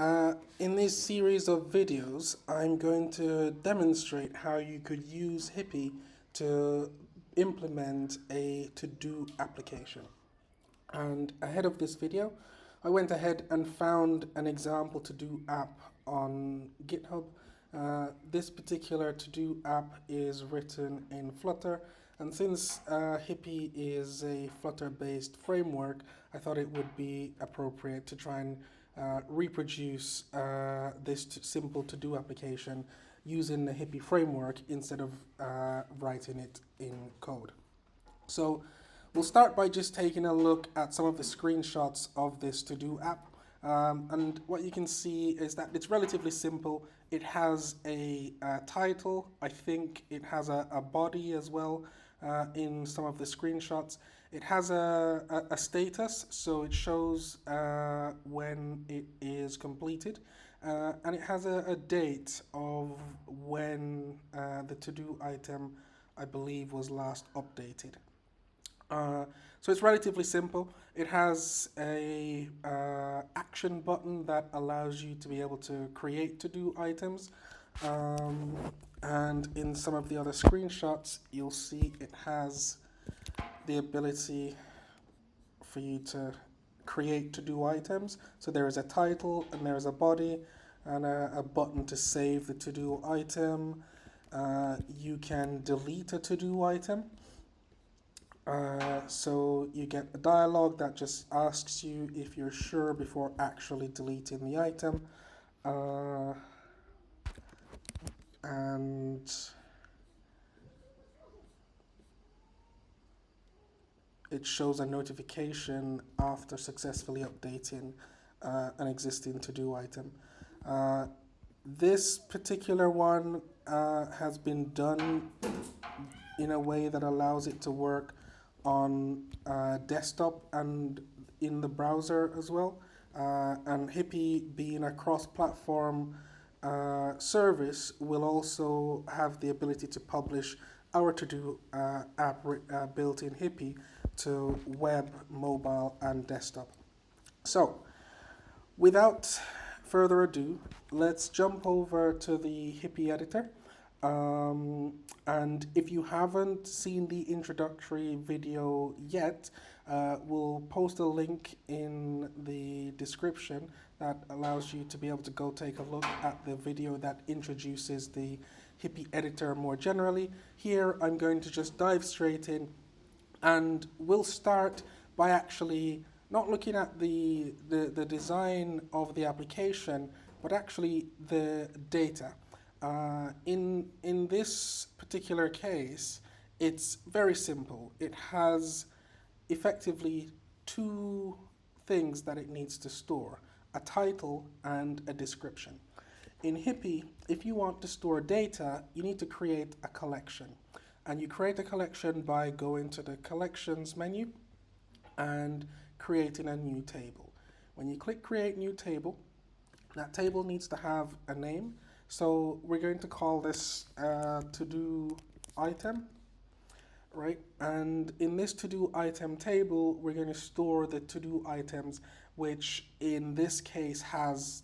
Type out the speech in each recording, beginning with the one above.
In this series of videos, I'm going to demonstrate how you could use Hippie to implement a to-do application. And ahead of this video, I went ahead and found an example to-do app on GitHub. This particular to-do app is written in Flutter, and since Hippie is a Flutter-based framework, I thought it would be appropriate to try and reproduce this simple to-do application using the Hippie framework instead of writing it in code. So we'll start by just taking a look at some of the screenshots of this to-do app. And what you can see is that it's relatively simple. It has a title. I think it has a body as well in some of the screenshots. It has a status, so it shows when it is completed. And it has a date of when the to-do item, I believe, was last updated. So it's relatively simple. It has a action button that allows you to be able to create to-do items. And in some of the other screenshots, you'll see it has the ability for you to create to-do items. So there is a title and there is a body and a button to save the to-do item. You can delete a to-do item. So you get a dialog that just asks you if you're sure before actually deleting the item. And it shows a notification after successfully updating an existing to-do item. This particular one has been done in a way that allows it to work on desktop and in the browser as well. And Hippie, being a cross-platform service, will also have the ability to publish our to-do app built in Hippie to web, mobile, and desktop. So, without further ado, let's jump over to the Hippie editor. And if you haven't seen the introductory video yet, we'll post a link in the description that allows you to be able to go take a look at the video that introduces the Hippie editor more generally. Here I'm going to just dive straight in, and we'll start by actually not looking at the design of the application, but actually the data. In this particular case, it's very simple. It has effectively two things that it needs to store: a title and a description. In Hippie, if you want to store data, you need to create a collection. And you create a collection by going to the collections menu and creating a new table. When you click create new table, that table needs to have a name. So we're going to call this to-do item, right? And in this to-do item table, we're going to store the to-do items, which in this case has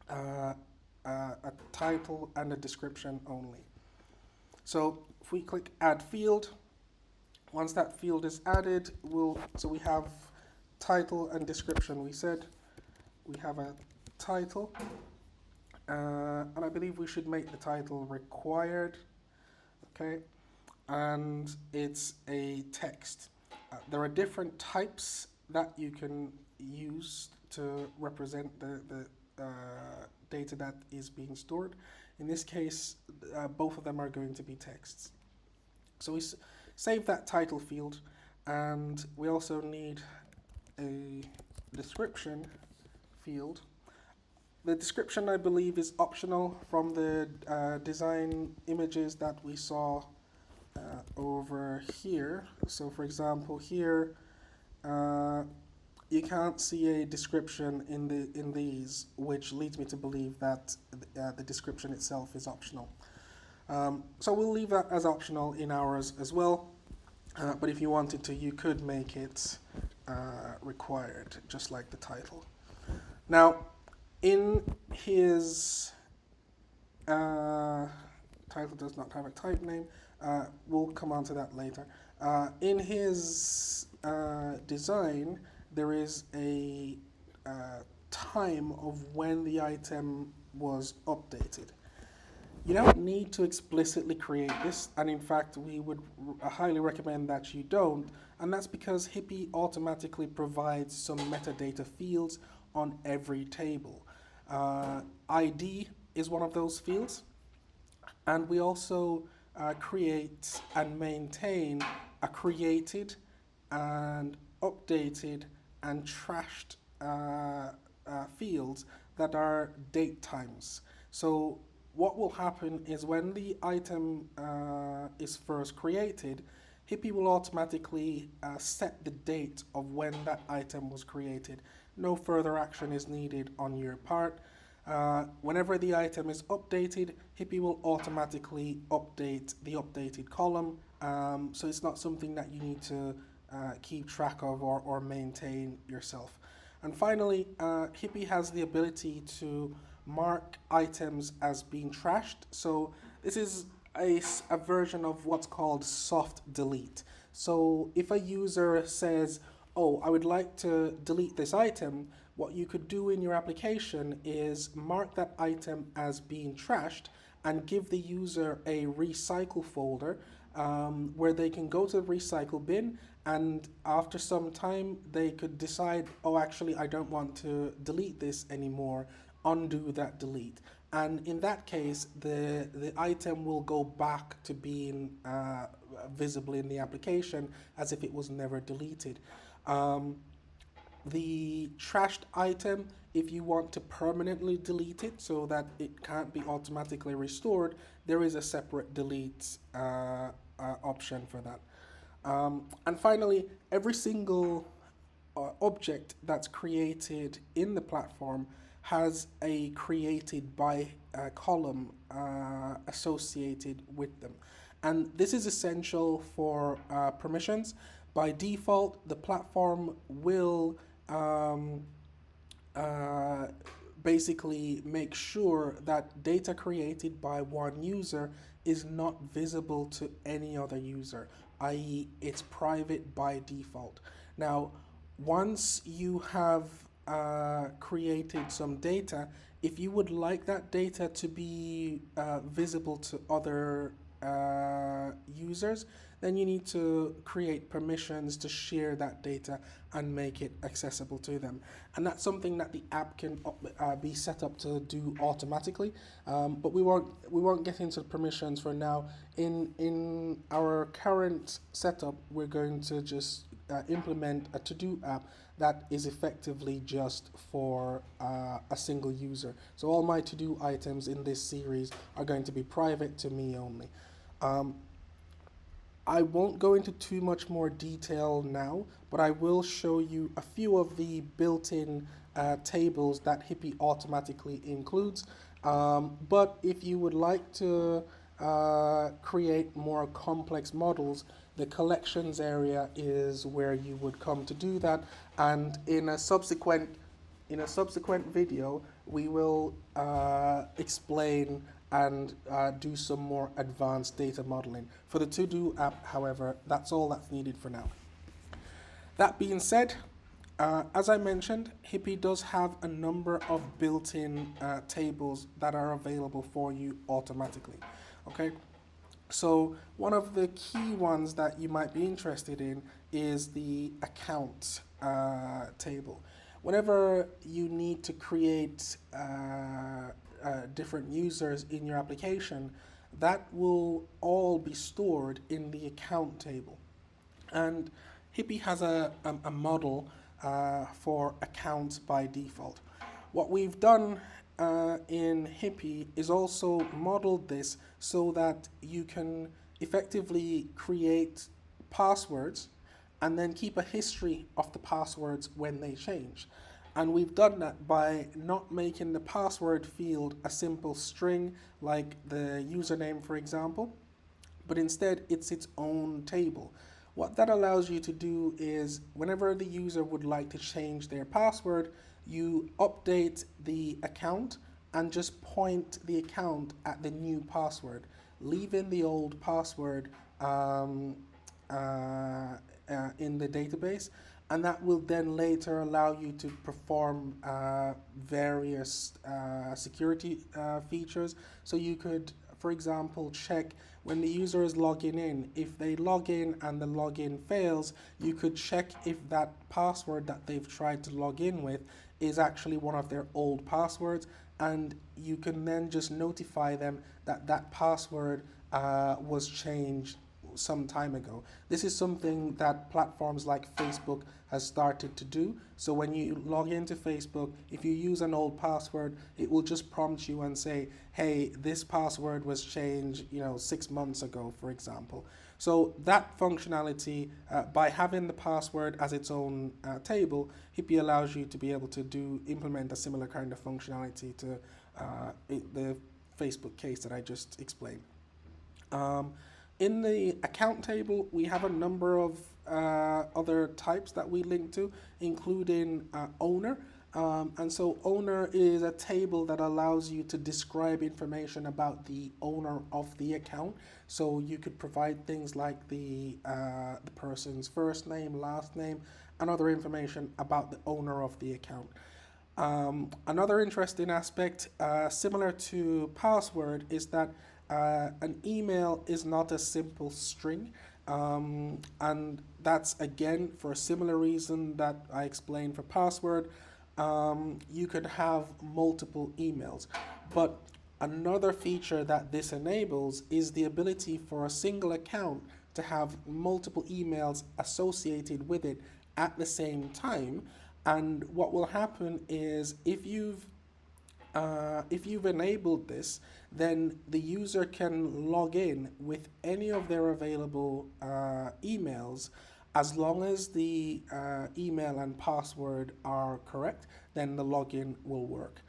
a title and a description only. So if we click add field, once that field is added, so we have title and description. We said we have a title. And I believe we should make the title required, okay? And it's a text. There are different types that you can use to represent the data that is being stored. In this case, both of them are going to be texts. So we save that title field, and we also need a description field. The description, I believe, is optional from the design images that we saw over here. So for example, here you can't see a description in these, which leads me to believe that the description itself is optional. So we'll leave that as optional in ours as well. But if you wanted to, you could make it required, just like the title. Now, In his title does not have a type name. We'll come on to that later. In his design, there is a time of when the item was updated. You don't need to explicitly create this, and in fact, we would highly recommend that you don't, and that's because Hippie automatically provides some metadata fields on every table. ID is one of those fields, and we also create and maintain a created and updated and trashed fields that are date times. So what will happen is when the item is first created, Hippie will automatically set the date of when that item was created. No further action is needed on your part. Whenever the item is updated, Hippie will automatically update the updated column. So it's not something that you need to keep track of or maintain yourself. And finally, Hippie has the ability to mark items as being trashed. So this is a version of what's called soft delete. So if a user says, oh, I would like to delete this item, what you could do in your application is mark that item as being trashed and give the user a recycle folder where they can go to the recycle bin, and after some time they could decide, oh, actually I don't want to delete this anymore, undo that delete. And in that case, the item will go back to being visible in the application as if it was never deleted. The trashed item, if you want to permanently delete it so that it can't be automatically restored, there is a separate delete option for that. And finally, every single object that's created in the platform has a created by column associated with them. And this is essential for permissions. By default, the platform will uh, basically make sure that data created by one user is not visible to any other user, i.e., it's private by default. Now, once you have created some data, if you would like that data to be visible to other users, then you need to create permissions to share that data and make it accessible to them. And that's something that the app can be set up to do automatically. But we won't get into permissions for now. In our current setup, we're going to just implement a to-do app that is effectively just for a single user. So all my to-do items in this series are going to be private to me only. I won't go into too much more detail now, but I will show you a few of the built-in tables that Hippie automatically includes. But if you would like to create more complex models, the collections area is where you would come to do that. And in a subsequent video, we will explain and do some more advanced data modeling. For the to-do app, however, that's all that's needed for now. That being said, as I mentioned, Hippie does have a number of built-in tables that are available for you automatically. Okay, so one of the key ones that you might be interested in is the account table. Whenever you need to create different users in your application, that will all be stored in the account table. And Hippie has a model for accounts by default. What we've done in Hippie is also modeled this so that you can effectively create passwords and then keep a history of the passwords when they change. And we've done that by not making the password field a simple string like the username, for example, but instead it's its own table. What that allows you to do is whenever the user would like to change their password, you update the account and just point the account at the new password, leaving the old password um, in the database, and that will then later allow you to perform various security features. So you could, for example, check when the user is logging in. If they log in and the login fails, you could check if that password that they've tried to log in with is actually one of their old passwords, and you can then just notify them that that password was changed some time ago. This is something that platforms like Facebook has started to do. So when you log into Facebook, if you use an old password, it will just prompt you and say, hey, this password was changed, 6 months ago, for example. So that functionality, by having the password as its own table, Hippie allows you to be able to implement a similar kind of functionality to the Facebook case that I just explained. In the account table, we have a number of other types that we link to, including owner. And so owner is a table that allows you to describe information about the owner of the account. So you could provide things like the person's first name, last name, and other information about the owner of the account. Another interesting aspect, similar to password, is that an email is not a simple string. And that's again for a similar reason that I explained for password. You could have multiple emails. But another feature that this enables is the ability for a single account to have multiple emails associated with it at the same time. And what will happen is if you've enabled this, then the user can log in with any of their available emails. As long as the email and password are correct, then the login will work.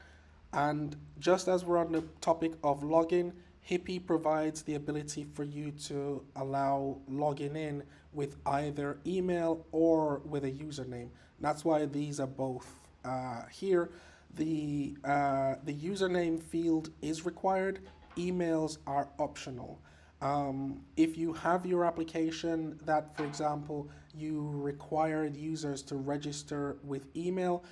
And just as we're on the topic of login, Hippie provides the ability for you to allow logging in with either email or with a username. That's why these are both here. The username field is required. Emails are optional. If you have your application that, for example, you required users to register with email,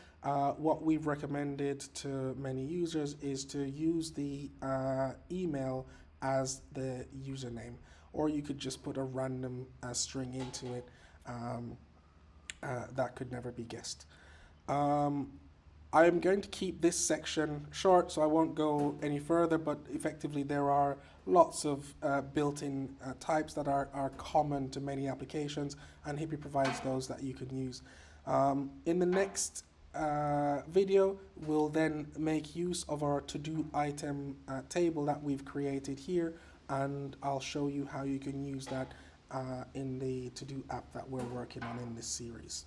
what we've recommended to many users is to use the email as the username, or you could just put a random string into it that could never be guessed. I'm going to keep this section short, so I won't go any further, but effectively there are lots of built-in types that are common to many applications, and Hippie provides those that you can use. In the next video, we'll then make use of our to-do item table that we've created here, and I'll show you how you can use that in the to-do app that we're working on in this series.